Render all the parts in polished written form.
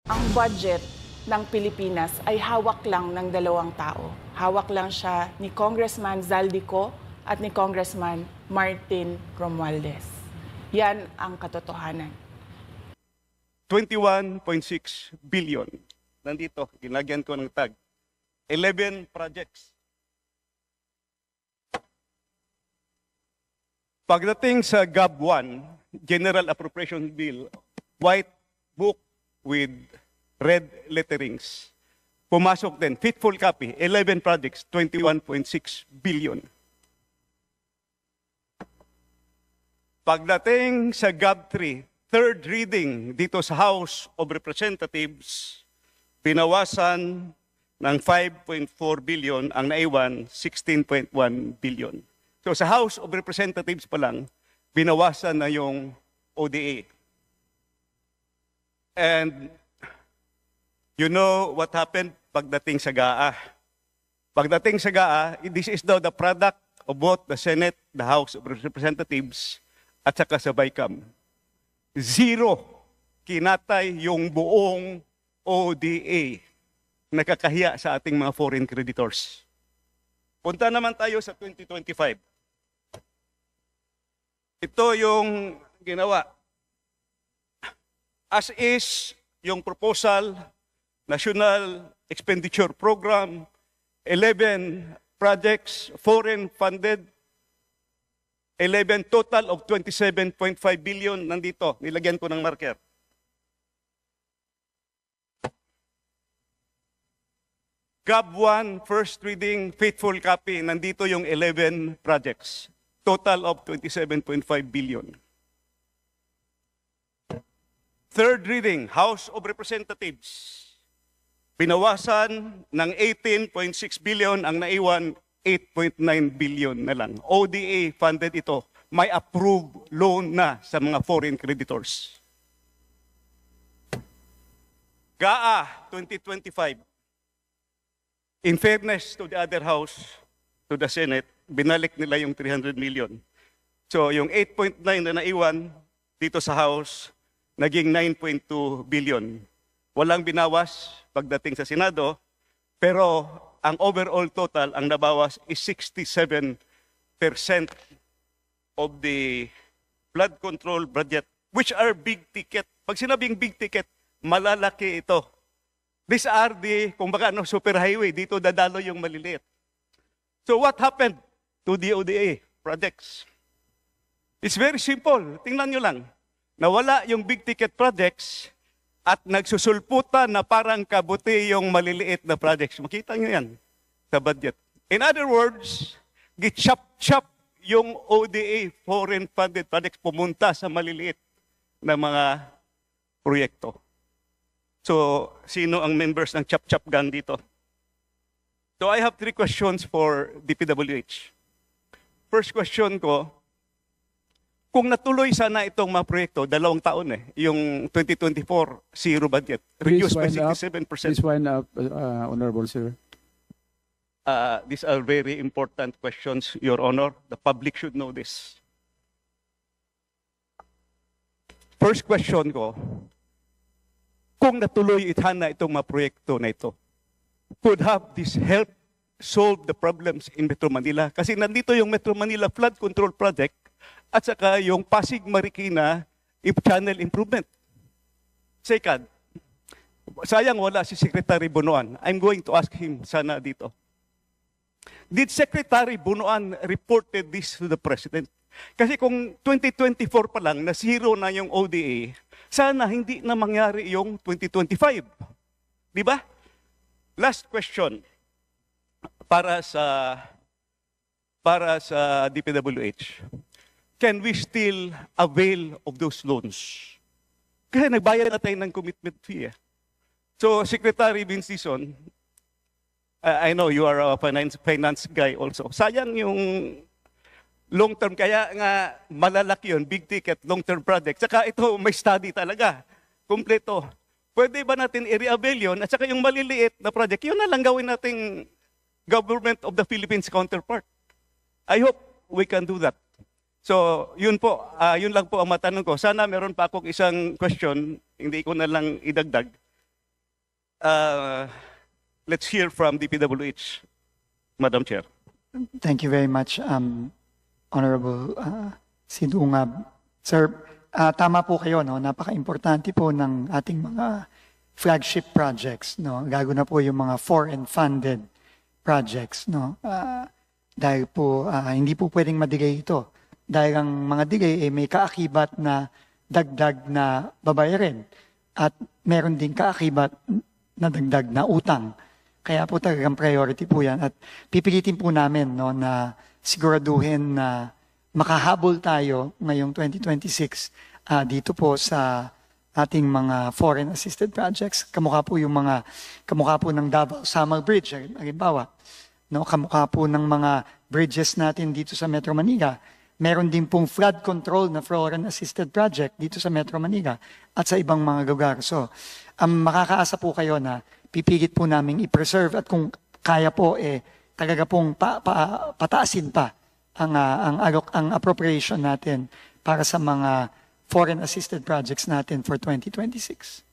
Ang budget ng Pilipinas ay hawak lang ng dalawang tao. Hawak lang siya ni Congressman Zaldico at ni Congressman Martin Romualdez. Yan ang katotohanan. 21.6 billion. Nandito, ginagyan ko ng tag. 11 projects. Pagdating sa GAB 1, General Appropriation Bill, white book with red letterings. Pumasok din, fitful copy, 11 projects, 21.6 billion. Pagdating sa GAB 3, third reading dito sa House of Representatives, binawasan ng 5.4 billion, ang naiwan 16.1 billion. So sa House of Representatives pa lang, binawasan na yung ODA. And you know what happened pagdating sa GAA. Pagdating sa GAA, this is now the product of both the Senate, the House of Representatives, at saka sa BICAM. Zero kinatay yung buong ODA. Nakakahiya sa ating mga foreign creditors. Punta naman tayo sa 2025. Ito yung ginawa. As is, yung proposal, National Expenditure Program, 11 projects, foreign funded, 11 total of 27.5 billion nandito. Nilagyan ko ng marker. GAB 1, first reading, faithful copy. Nandito yung 11 projects. Total of 27.5 billion. Third reading, House of Representatives. Binawasan ng 18.6 billion, ang naiwan 8.9 billion na lang. ODA funded ito. May approved loan na sa mga foreign creditors. GAA 2025. In fairness to the other house, to the Senate, binalik nila yung 300 million. So yung 8.9 na naiwan dito sa House, naging 9.2 billion. Walang binawas pagdating sa Senado, pero ang overall total, ang nabawas is 67% of the flood control budget, which are big ticket. Pag sinabing big ticket, malalaki ito. These are the, kung baka super highway, dito dadalo yung maliliit. So what happened to the ODA projects? It's very simple. Tingnan nyo lang. Nawala yung big ticket projects at nagsusulputan na parang kabuti yung maliliit na projects. Makita nyo yan sa budget. In other words, gichap-chap yung ODA foreign funded projects pumunta sa maliliit na mga proyekto. So, sino ang members ng chap-chap gang dito? So, I have 3 questions for DPWH. First question ko, kung natuloy sana itong mga proyekto, 2 taon yung 2024 zero budget, reduced by 67%. Please wind up, Honorable Sir. These are very important questions, Your Honor. The public should know this. First question ko, kung natuloy itana itong mga proyekto na ito, could have this help solve the problems in Metro Manila? Kasi nandito yung Metro Manila Flood Control Project at saka yung Pasig Marikina Channel Improvement. Second, sayang wala si Secretary Bunuan. I'm going to ask him sana dito. Did Secretary Bunuan reported this to the President? Kasi kung 2024 pa lang, na zero na yung ODA, sana hindi na mangyari yung 2025. Di ba? Last question para sa DPWH. Can we still avail of those loans? Kasi nagbayad na tayo ng commitment fee. So, Secretary Vince Dizon, I know you are a finance guy also. Sayang yung long-term, kaya nga malalaki yun, big ticket, long-term project. Saka ito, may study talaga, kumpleto. Pwede ba natin i-reavail yun? At saka yung maliliit na project, yun na lang gawin nating Government of the Philippines counterpart. I hope we can do that. So, yun po, yun lang po ang matanong ko. Sana meron pa akong isang question, hindi ko na lang idagdag. let's hear from DPWH, Madam Chair. Thank you very much, Honorable Sidungab. Sir, tama po kayo, no? Napaka-importante po ng ating mga flagship projects, no? Gago na po yung mga foreign funded projects, no? Dahil po hindi po pwedeng madigay ito. Dahil ang mga digay may kaakibat na dagdag na babayarin at meron din kaakibat na dagdag na utang. Kaya po talagang priority po yan. At pipilitin po namin, no, na siguraduhin na makahabol tayo ngayong 2026 dito po sa ating mga foreign assisted projects. Kamukha po ng Davao Summer Bridge, halimbawa. No, kamukha po ng mga bridges natin dito sa Metro Manila. Meron din pong flood control na foreign assisted project dito sa Metro Manila at sa ibang mga lugar. So, makakaasa po kayo na pipilit po namin i-preserve at kung kaya po, talaga pong pataasin pa ang appropriation natin para sa mga foreign assisted projects natin for 2026.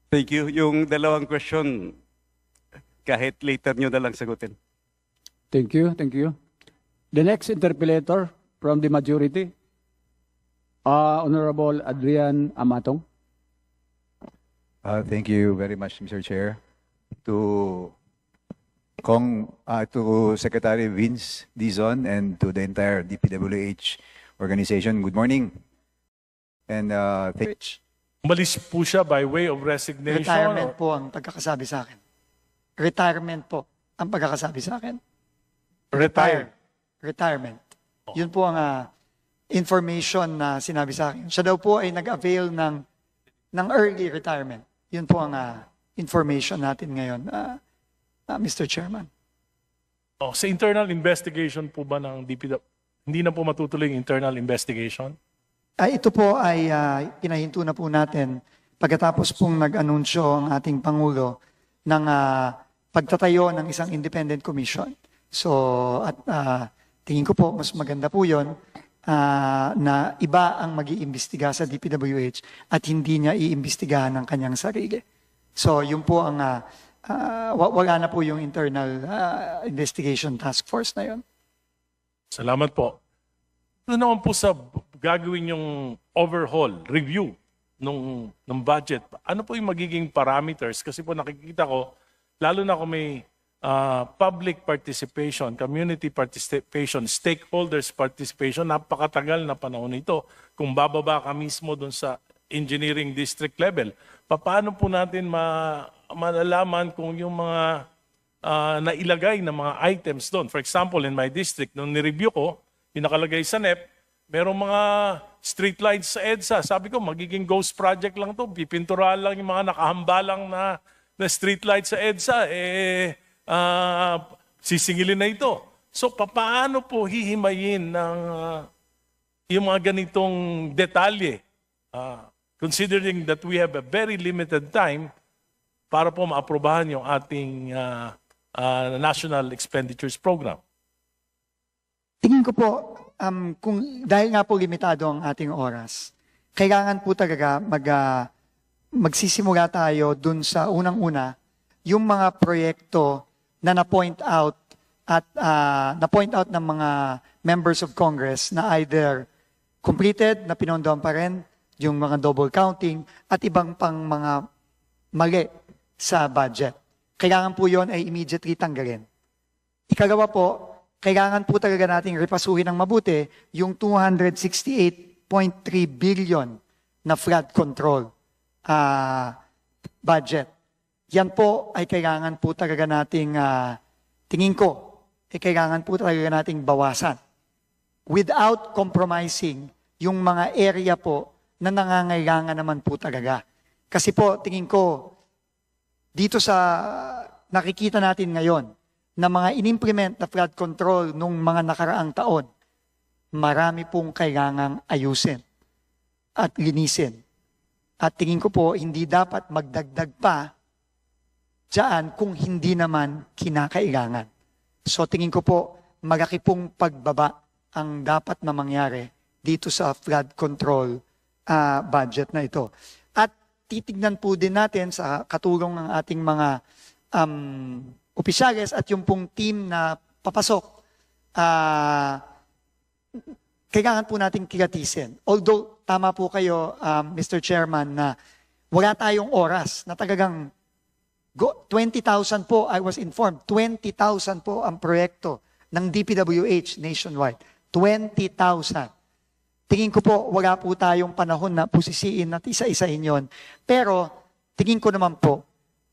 Thank you. Yung dalawang question, kahit later nyo na lang sagutin. Thank you. The next interpellator from the majority, Honorable Adrian Amatong. Thank you very much, Mr. Chair. To Secretary Vince Dizon and to the entire DPWH organization, good morning. And Umalis po siya by way of resignation? Retirement po ang pagkakasabi sa akin. Retirement po ang pagkakasabi sa akin. Retirement. Yun po ang information na sinabi sa akin. Siya daw po ay nag-avail ng early retirement. Yun po ang information natin ngayon, Mr. Chairman. Sa internal investigation po ba ng DPW, hindi na po matutuloy yung internal investigation? Ito po ay pinahinto na po natin pagkatapos pong nag-anunsyo ang ating Pangulo ng pagtatayo ng isang independent commission. So, at tingin ko po, mas maganda po yun na iba ang mag-iimbestiga sa DPWH at hindi niya iimbestigahan ng kanyang sarili. So, yun po ang, wala na po yung internal investigation task force na yun. Salamat po. Ito naman po sa gagawin yung overhaul, review ng budget. Ano po yung magiging parameters? Kasi po nakikita ko, lalo na kung may public participation, community participation, stakeholders participation, napakatagal na panahon ito. Kung bababa ka mismo dun sa engineering district level, paano po natin malalaman kung yung mga nailagay na mga items doon? For example, in my district, nung nireview ko, yung nakalagay sa NEP, merong mga street lights sa EDSA. Sabi ko, magiging ghost project lang to. Pipinturahan lang yung mga nakahambalang na street lights sa EDSA. Sisingilin na ito. So, paano po hihimayin ng yung mga ganitong detalye? Considering that we have a very limited time para po maaprobahan yung ating National Expenditures Program. Tingin ko po, dahil nga po limitado ang ating oras, kailangan po talaga magsisimula tayo dun sa unang-una, yung mga proyekto na na-point out ng mga members of Congress na either completed, na pinondohan pa rin, yung mga double counting, at ibang pang mga mali sa budget. Kailangan po yon ay immediately tanggalin. Ikalawa po, kailangan po talaga nating repasuhin ng mabuti yung 268.3 billion na flood control budget. Yan po ay kailangan po talaga nating, tingin ko, kailangan po talaga nating bawasan without compromising yung mga area po na nangangailangan naman po talaga. Kasi po, tingin ko, dito sa nakikita natin ngayon, na mga inimplement na flood control nung mga nakaraang taon, marami pong kailangang ayusin at linisin. At tingin ko po, hindi dapat magdagdag pa diyan kung hindi naman kinakailangan. So tingin ko po, malaki pong pagbaba ang dapat na mangyari dito sa flood control budget na ito. At titignan po din natin sa katulong ng ating mga opisyales at yung pong team na papasok, kailangan po natin kilatisin. Although, tama po kayo, Mr. Chairman, na wala tayong oras na talagang 20,000 po, I was informed, 20,000 po ang proyekto ng DPWH nationwide. 20,000. Tingin ko po, wala po tayong panahon na pusisiin at isa-isahin yon. Pero, tingin ko naman po,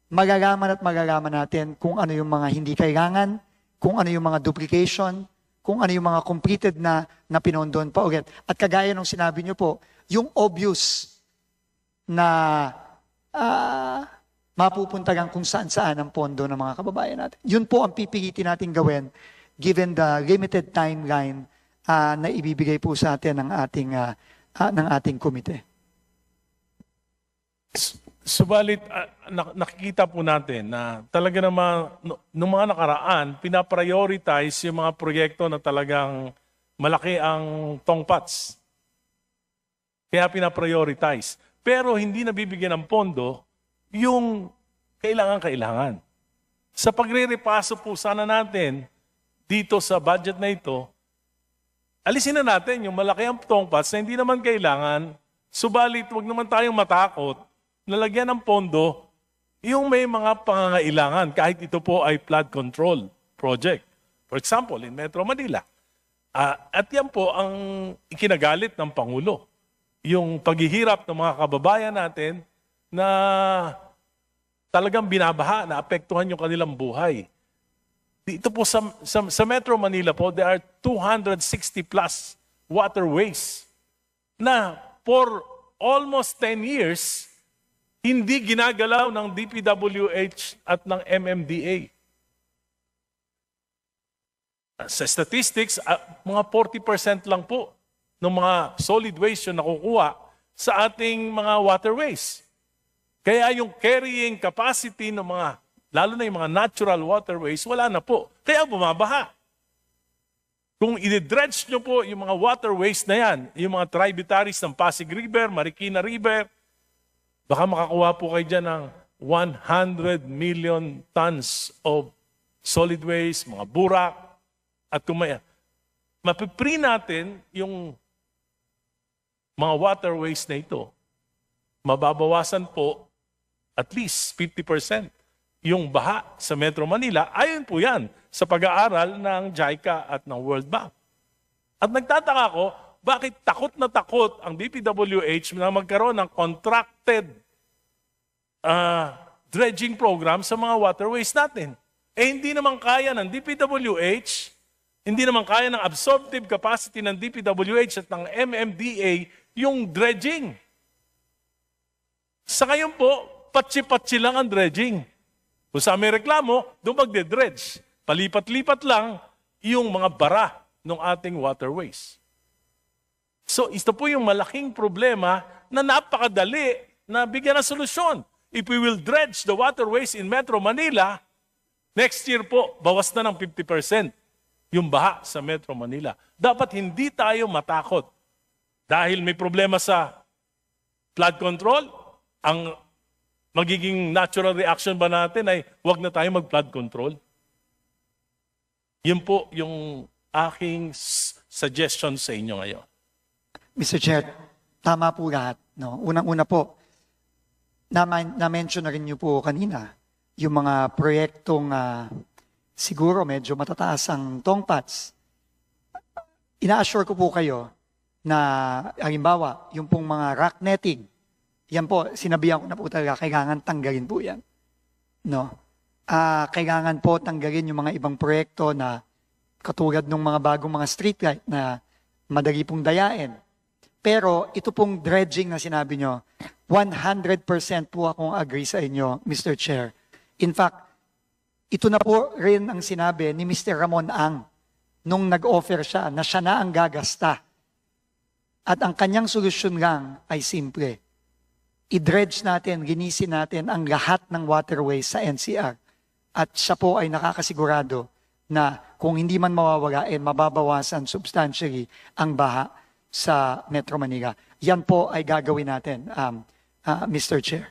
magagaman natin kung ano yung mga hindi kailangan, kung ano yung mga duplication, kung ano yung mga completed na pinondon pa ulit. At kagaya ng sinabi nyo po, yung obvious na mapupunta lang kung saan-saan ang pondo ng mga kababayan natin. Yun po ang pipilitin natin gawin given the limited timeline na ibibigay po sa atin ng ating komite. Subalit, nakikita po natin na talaga naman, nung mga nakaraan, pinaprioritize yung mga proyekto na talagang malaki ang tongpats. Kaya pinaprioritize. Pero hindi nabibigyan ng pondo yung kailangan. Sa pagre-repaso po sana natin dito sa budget na ito, alisin na natin yung malaki ang tongpats na hindi naman kailangan. Subalit, huwag naman tayong matakot na lagyan ng pondo yung may mga pangangailangan kahit ito po ay flood control project. For example, in Metro Manila. At yan po ang ikinagalit ng Pangulo. Yung paghihirap ng mga kababayan natin na talagang binabaha, na apektuhan yung kanilang buhay. Dito po sa Metro Manila po, there are 260 plus waterways na for almost 10 years, hindi ginagalaw ng DPWH at ng MMDA. Sa statistics, mga 40% lang po ng mga solid waste yung nakukuha sa ating mga waterways. Kaya yung carrying capacity ng mga, lalo na yung mga natural waterways, wala na po. Kaya bumabaha. Kung i-dredge nyo po yung mga waterways na yan, yung mga tributaries ng Pasig River, Marikina River, baka makakuha po kayo dyan ng 100 million tons of solid waste, mga burak, at kung mapipre natin yung mga waterways na ito, mababawasan po at least 50% yung baha sa Metro Manila. Ayon po yan sa pag-aaral ng JICA at ng World Bank. At nagtataka ko, bakit takot na takot ang DPWH na magkaroon ng contracted dredging program sa mga waterways natin? Eh hindi naman kaya ng DPWH, hindi naman kaya ng absorptive capacity ng DPWH at ng MMDA yung dredging. Sa ngayon po, patsi-patsi lang ang dredging. Kung sa may reklamo, doon magde-dredge. Palipat-lipat lang yung mga bara ng ating waterways. So, ito po yung malaking problema na napakadali na bigyan ng solusyon. If we will dredge the waterways in Metro Manila, next year po, bawas na ng 50% yung baha sa Metro Manila. Dapat hindi tayo matakot. Dahil may problema sa flood control, ang magiging natural reaction ba natin ay wag na tayo mag-flood control? Yun po yung aking suggestion sa inyo ngayon. Mr. Chair, tama po lahat. No? Unang-una po, na-mention na rin niyo po kanina, yung mga proyektong siguro medyo matataas ang tongpats. Ina-assure ko po kayo na, halimbawa, yung pong mga rock netting, yan po, sinabihan ko na po talaga, kailangan tanggalin po yan. No? Kailangan po tanggalin yung mga ibang proyekto na katulad ng mga bagong mga streetlight na madali pong dayain. Pero ito pong dredging na sinabi nyo, 100% po akong agree sa inyo, Mr. Chair. In fact, ito na po rin ang sinabi ni Mr. Ramon Ang nung nag-offer siya na siya na ang gagasta. At ang kanyang solusyon lang ay simple. I-dredge natin, linisin natin ang lahat ng waterways sa NCR. At siya po ay nakakasigurado na kung hindi man mawawala, mababawasan substantially ang baha sa Metro Manila. Yan po ay gagawin natin. Mr. Chair.